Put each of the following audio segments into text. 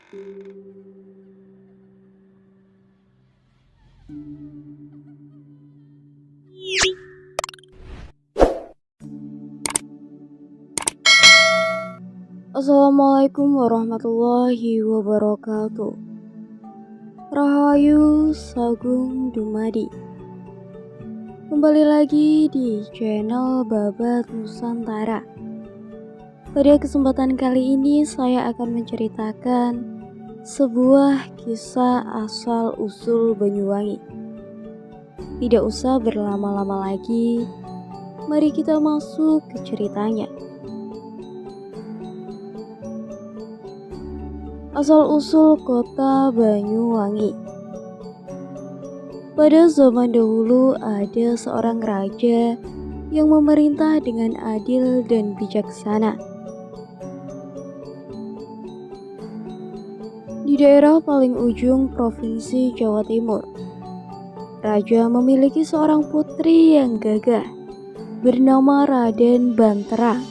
Assalamualaikum warahmatullahi wabarakatuh. Rahayu Sagung Dumadi. Kembali lagi di channel Babat Nusantara. Pada kesempatan kali ini saya akan menceritakan sebuah kisah asal-usul Banyuwangi. Tidak usah berlama-lama lagi, mari kita masuk ke ceritanya. Asal-usul kota Banyuwangi. Pada zaman dahulu ada seorang raja yang memerintah dengan adil dan bijaksana. Di daerah paling ujung provinsi Jawa Timur, raja memiliki seorang putri yang gagah bernama Raden Banterang.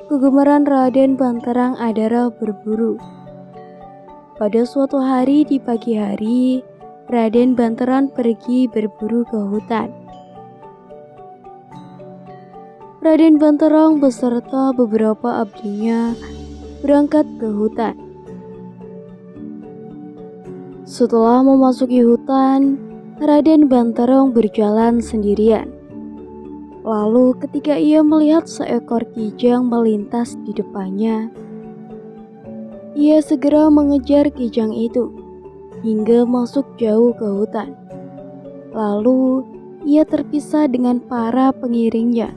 Kegemaran Raden Banterang adalah berburu. Pada suatu hari di pagi hari, Raden Banterang pergi berburu ke hutan. Raden Banterang beserta beberapa abdinya berangkat ke hutan. Setelah memasuki hutan, Raden Banterang berjalan sendirian. Lalu ketika ia melihat seekor kijang melintas di depannya, ia segera mengejar kijang itu hingga masuk jauh ke hutan. Lalu ia terpisah dengan para pengiringnya.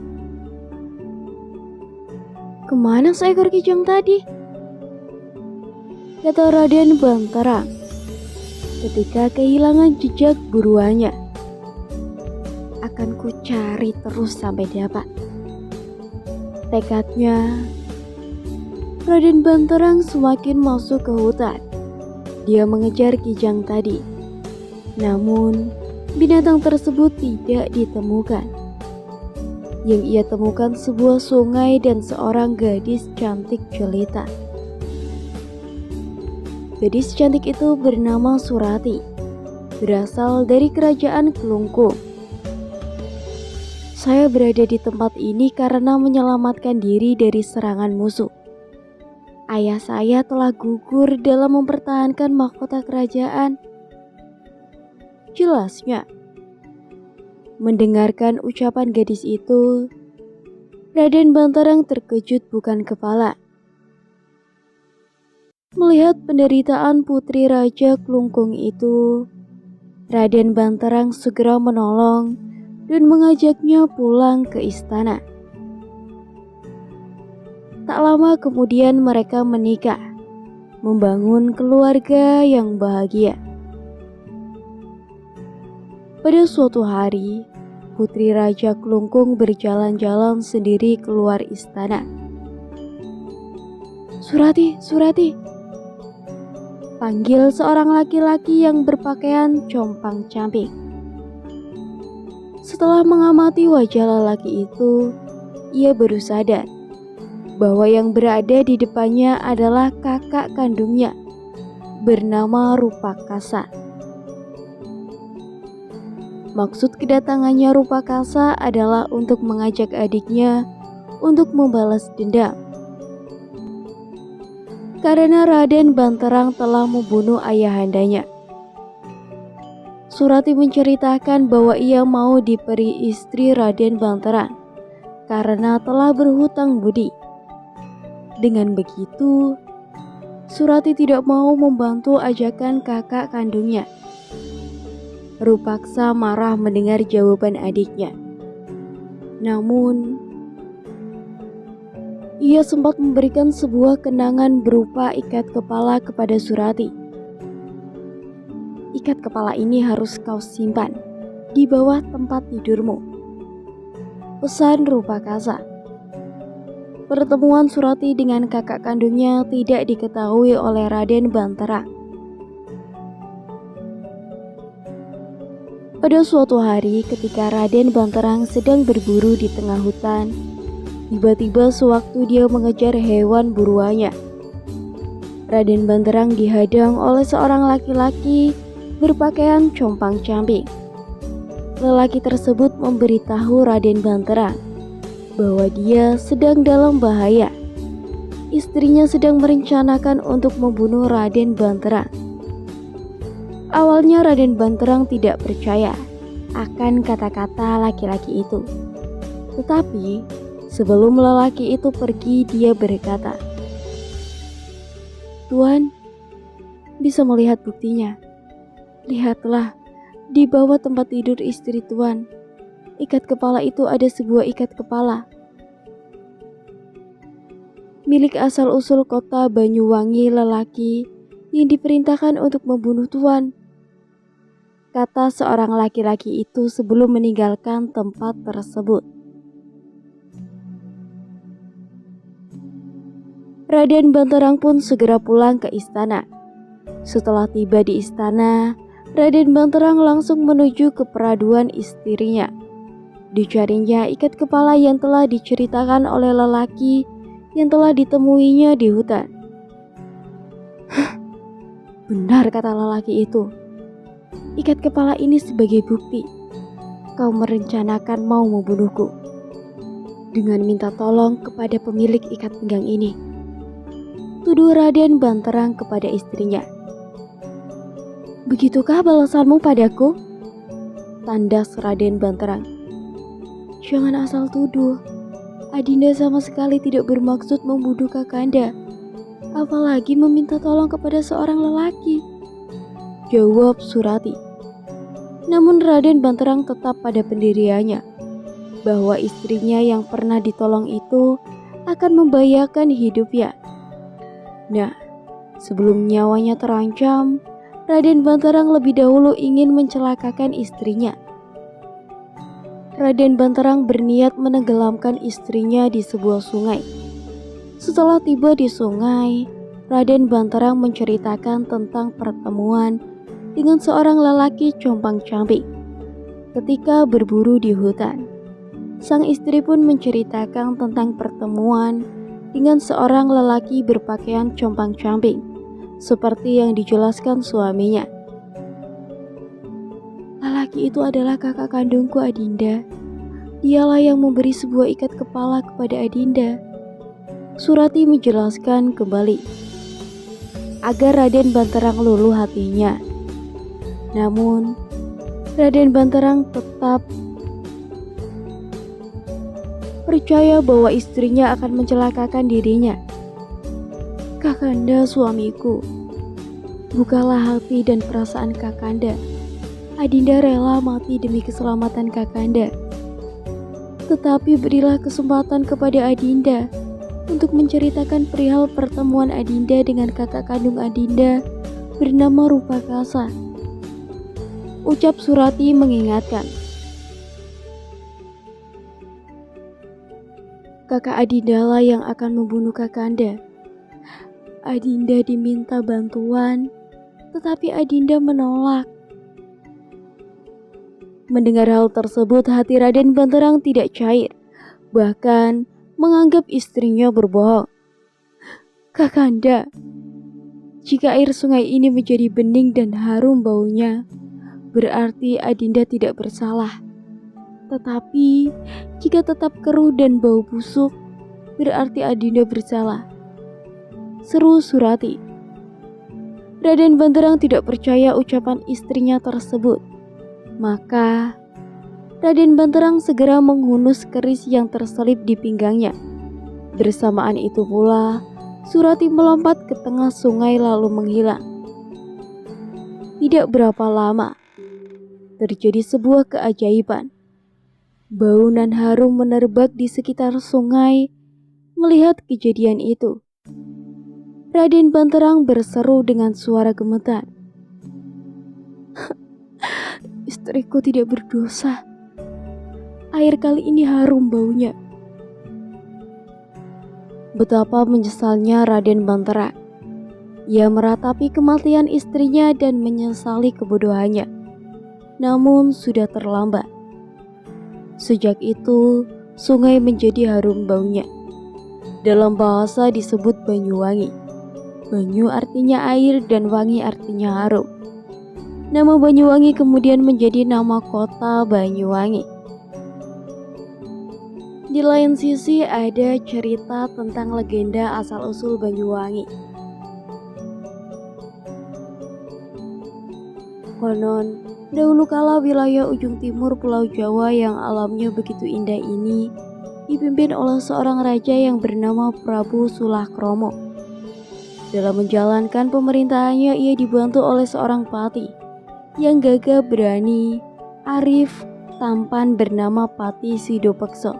"Kemana seekor kijang tadi?" kata Raden Banterang ketika kehilangan jejak buruannya. "Akan ku cari terus sampai dapat," tekadnya. Raden Banterang semakin masuk ke hutan. Dia mengejar kijang tadi. Namun, binatang tersebut tidak ditemukan. Yang ia temukan sebuah sungai dan seorang gadis cantik jelita. Gadis cantik itu bernama Surati, berasal dari kerajaan Kelungkung. "Saya berada di tempat ini karena menyelamatkan diri dari serangan musuh. Ayah saya telah gugur dalam mempertahankan mahkota kerajaan," jelasnya. Mendengarkan ucapan gadis itu, Raden Banterang terkejut bukan kepala. Melihat penderitaan putri Raja Kelungkung itu, Raden Banterang segera menolong dan mengajaknya pulang ke istana. Tak lama kemudian mereka menikah, membangun keluarga yang bahagia. Pada suatu hari, putri Raja Kelungkung berjalan-jalan sendiri keluar istana. "Surati, Surati!" panggil seorang laki-laki yang berpakaian compang-camping. Setelah mengamati wajah lelaki itu, ia baru sadar bahwa yang berada di depannya adalah kakak kandungnya bernama Rupakasa. Maksud kedatangannya Rupakasa adalah untuk mengajak adiknya untuk membalas dendam. Karena Raden Banterang telah membunuh ayahandanya. Surati menceritakan bahwa ia mau diberi istri Raden Banterang karena telah berhutang budi. Dengan begitu, Surati tidak mau membantu ajakan kakak kandungnya. Rupaksa marah mendengar jawaban adiknya. Namun, ia sempat memberikan sebuah kenangan berupa ikat kepala kepada Surati. "Ikat kepala ini harus kau simpan di bawah tempat tidurmu," pesan Rupakasa. Pertemuan Surati dengan kakak kandungnya tidak diketahui oleh Raden Banterang. Pada suatu hari ketika Raden Banterang sedang berburu di tengah hutan, tiba-tiba sewaktu dia mengejar hewan buruannya, Raden Banterang dihadang oleh seorang laki-laki berpakaian compang-camping. Lelaki tersebut memberitahu Raden Banterang bahwa dia sedang dalam bahaya. Istrinya sedang merencanakan untuk membunuh Raden Banterang. Awalnya Raden Banterang tidak percaya akan kata-kata laki-laki itu. Tetapi sebelum lelaki itu pergi, dia berkata, "Tuan bisa melihat buktinya. Lihatlah, di bawah tempat tidur istri Tuan. Ikat kepala itu ada sebuah ikat kepala. Milik asal-usul kota Banyuwangi, lelaki yang diperintahkan untuk membunuh Tuan," kata seorang laki-laki itu sebelum meninggalkan tempat tersebut. Raden Banterang pun segera pulang ke istana. Setelah tiba di istana, Raden Banterang langsung menuju ke peraduan istrinya. Dicarinya ikat kepala yang telah diceritakan oleh lelaki yang telah ditemuinya di hutan. "Benar," kata lelaki itu. "Ikat kepala ini sebagai bukti kau merencanakan mau membunuhku dengan minta tolong kepada pemilik ikat pinggang ini," tuduh Raden Banterang kepada istrinya. "Begitukah balasanmu padaku?" tandas Raden Banterang. "Jangan asal tuduh. Adinda sama sekali tidak bermaksud membunuh Kakanda, apalagi meminta tolong kepada seorang lelaki," jawab Surati. Namun Raden Banterang tetap pada pendiriannya bahwa istrinya yang pernah ditolong itu akan membahayakan hidupnya. Nah, sebelum nyawanya terancam, Raden Banterang lebih dahulu ingin mencelakakan istrinya. Raden Banterang berniat menenggelamkan istrinya di sebuah sungai. Setelah tiba di sungai, Raden Banterang menceritakan tentang pertemuan dengan seorang lelaki compang-camping ketika berburu di hutan. Sang istri pun menceritakan tentang pertemuan dengan seorang lelaki berpakaian compang-camping seperti yang dijelaskan suaminya. "Lelaki itu adalah kakak kandungku, Adinda. Dialah yang memberi sebuah ikat kepala kepada Adinda," Surati menjelaskan kembali agar Raden Banterang luluh hatinya. Namun Raden Banterang tetap percaya bahwa istrinya akan mencelakakan dirinya. "Kakanda suamiku, bukalah hati dan perasaan Kakanda. Adinda rela mati demi keselamatan Kakanda. Tetapi berilah kesempatan kepada Adinda untuk menceritakan perihal pertemuan Adinda dengan kakak kandung Adinda bernama Rupakasa," ucap Surati mengingatkan. "Kakak Adinda lah yang akan membunuh Kakanda. Adinda diminta bantuan, tetapi Adinda menolak." Mendengar hal tersebut, hati Raden Banterang tidak cair, bahkan menganggap istrinya berbohong. "Kakanda, jika air sungai ini menjadi bening dan harum baunya, berarti Adinda tidak bersalah. Tetapi jika tetap keruh dan bau busuk, berarti Adinda bersalah," seru Surati. Raden Banterang tidak percaya ucapan istrinya tersebut. Maka Raden Banterang segera menghunus keris yang terselip di pinggangnya. Bersamaan itu pula Surati melompat ke tengah sungai lalu menghilang. Tidak berapa lama terjadi sebuah keajaiban. Bau nan harum menerbak di sekitar sungai. Melihat kejadian itu, Raden Banterang berseru dengan suara gemetar, "Istriku tidak berdosa. Air kali ini harum baunya." Betapa menyesalnya Raden Banterang. Ia meratapi kematian istrinya dan menyesali kebodohannya. Namun sudah terlambat. Sejak itu, sungai menjadi harum baunya. Dalam bahasa disebut Banyuwangi. Banyu artinya air dan wangi artinya harum. Nama Banyuwangi kemudian menjadi nama kota Banyuwangi. Di lain sisi ada cerita tentang legenda asal-usul Banyuwangi. Konon, dahulu kala wilayah ujung timur Pulau Jawa yang alamnya begitu indah ini dipimpin oleh seorang raja yang bernama Prabu Sulakromo. Dalam menjalankan pemerintahannya, ia dibantu oleh seorang patih yang gagah berani, arif, tampan bernama Pati Sidopekso.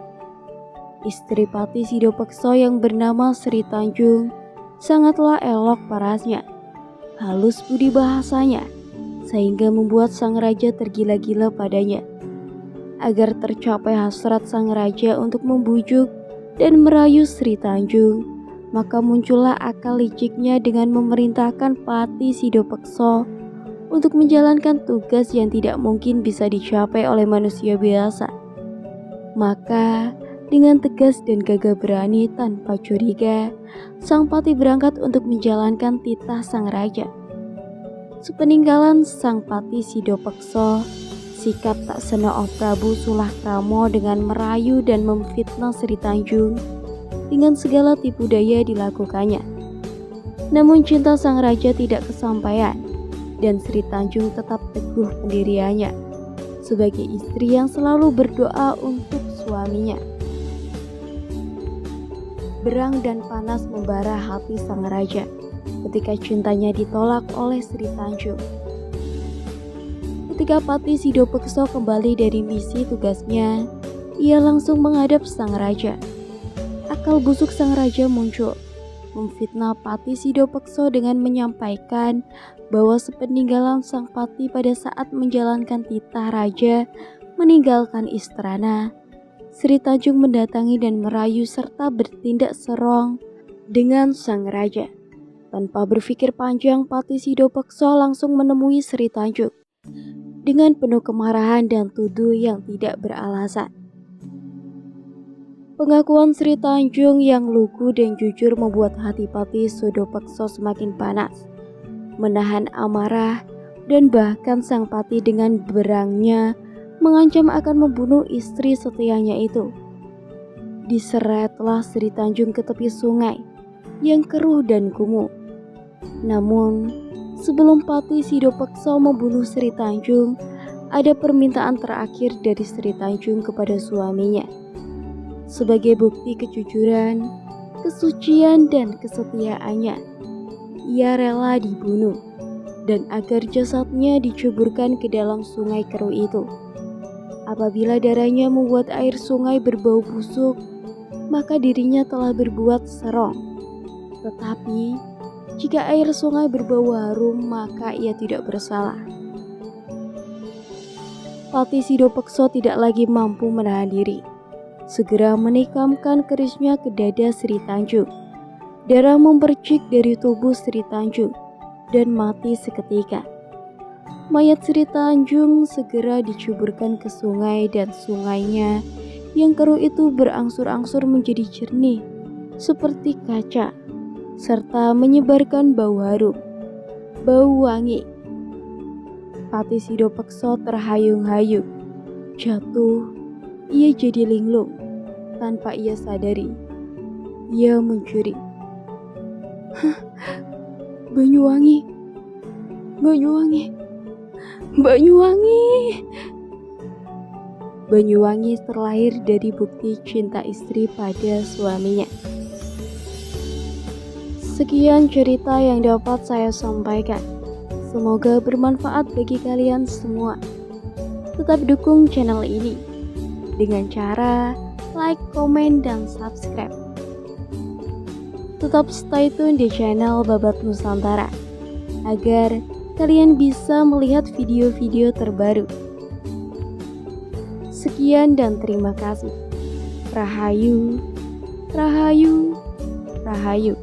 Istri Pati Sidopekso yang bernama Sri Tanjung sangatlah elok parasnya, halus budi bahasanya, sehingga membuat sang raja tergila-gila padanya. Agar tercapai hasrat sang raja untuk membujuk dan merayu Sri Tanjung, maka muncullah akal liciknya dengan memerintahkan Pati Sidopekso untuk menjalankan tugas yang tidak mungkin bisa dicapai oleh manusia biasa. Maka dengan tegas dan gagah berani tanpa curiga, sang Pati berangkat untuk menjalankan titah sang raja. Sepeninggalan sang Pati Sidopekso, sikap tak senonoh Prabu Sulakromo dengan merayu dan memfitnah Sri Tanjung dengan segala tipu daya dilakukannya. Namun cinta sang raja tidak kesampaian dan Sri Tanjung tetap teguh pendiriannya sebagai istri yang selalu berdoa untuk suaminya. Berang dan panas membara hati sang raja ketika cintanya ditolak oleh Sri Tanjung. Ketika Pati Sidopekso kembali dari misi tugasnya, ia langsung menghadap sang raja. Akal busuk sang raja muncul, memfitnah Pati Sidopekso dengan menyampaikan bahwa sepeninggalan sang Pati pada saat menjalankan titah raja meninggalkan istana, Sri Tanjung mendatangi dan merayu serta bertindak serong dengan sang raja. Tanpa berpikir panjang, Pati Sidopekso langsung menemui Sri Tanjung dengan penuh kemarahan dan tuduh yang tidak beralasan. Pengakuan Sri Tanjung yang lugu dan jujur membuat hati Pati Sidopekso semakin panas. Menahan amarah dan bahkan sang Pati dengan berangnya mengancam akan membunuh istri setianya itu. Diseretlah Sri Tanjung ke tepi sungai yang keruh dan kumuh. Namun, sebelum Pati Sidopekso membunuh Sri Tanjung, ada permintaan terakhir dari Sri Tanjung kepada suaminya. Sebagai bukti kejujuran, kesucian, dan kesetiaannya, ia rela dibunuh dan agar jasadnya diceburkan ke dalam sungai keruh itu. Apabila darahnya membuat air sungai berbau busuk, maka dirinya telah berbuat serong. Tetapi, jika air sungai berbau harum, maka ia tidak bersalah. Pati Sidopekso tidak lagi mampu menahan diri. Segera menikamkan kerisnya ke dada Sri Tanjung. Darah mempercik dari tubuh Sri Tanjung dan mati seketika. Mayat Sri Tanjung segera diceburkan ke sungai dan sungainya yang keruh itu berangsur-angsur menjadi jernih seperti kaca, serta menyebarkan bau harum, bau wangi. Pati Sidopekso terhayung-hayung, jatuh, ia jadi linglung. Tanpa ia sadari, ia mencuri. Banyuwangi, Banyuwangi, Banyuwangi. Banyuwangi terlahir dari bukti cinta istri pada suaminya. Sekian cerita yang dapat saya sampaikan. Semoga bermanfaat bagi kalian semua. Tetap dukung channel ini dengan cara like, komen, dan subscribe. Tetap stay tune di channel Babat Nusantara agar kalian bisa melihat video-video terbaru. Sekian dan terima kasih. Rahayu, Rahayu, Rahayu.